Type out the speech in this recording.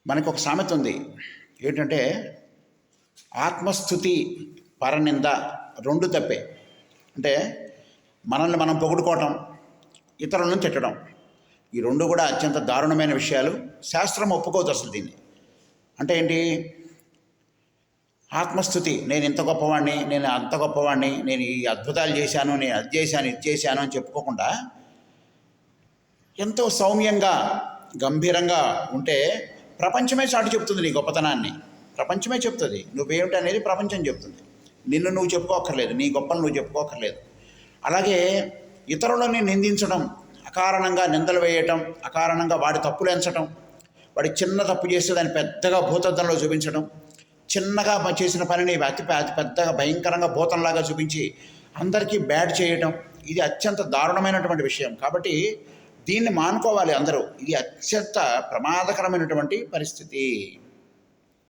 మనకు ఒక సామెత ఉంది. ఏంటంటే ఆత్మస్థుతి పరనింద రెండు తప్పే. అంటే మనల్ని మనం పొగుడుకోవటం, ఇతరులను తిట్టడం, ఈ రెండు కూడా అత్యంత దారుణమైన విషయాలు. శాస్త్రం ఒప్పుకోదు అసలు దీన్ని. అంటే ఏంటి? ఆత్మస్థుతి, నేను ఇంత గొప్పవాడిని, నేను అంత గొప్పవాడిని, నేను ఈ అద్భుతాలు చేశాను, నేను అది చేశాను, ఇది చేశాను అని చెప్పుకోకుండా ఎంతో సౌమ్యంగా గంభీరంగా ఉంటే ప్రపంచమే చాటు చెప్తుంది నీ గొప్పతనాన్ని. ప్రపంచమే చెప్తుంది నువ్వేమిటి అనేది. ప్రపంచం చెప్తుంది. నిన్ను నువ్వు చెప్పుకోక్కర్లేదు, నీ గొప్పలు నువ్వు చెప్పుకోక్కర్లేదు. అలాగే ఇతరులని నిందించడం, అకారణంగా నిందలు వేయటం, అకారణంగా వాడి తప్పులు ఎంచడం, వాడి చిన్న తప్పు చేస్తే దాన్ని పెద్దగా భూతద్దంలో చూపించడం, చిన్నగా చేసిన పనిని అతి పెద్దగా భయంకరంగా భూతంలాగా చూపించి అందరికీ బ్యాడ్ చేయటం, ఇది అత్యంత దారుణమైనటువంటి విషయం. కాబట్టి దీన్ని మానుకోవాలి అందరూ. ఇది అత్యంత ప్రమాదకరమైనటువంటి పరిస్థితి.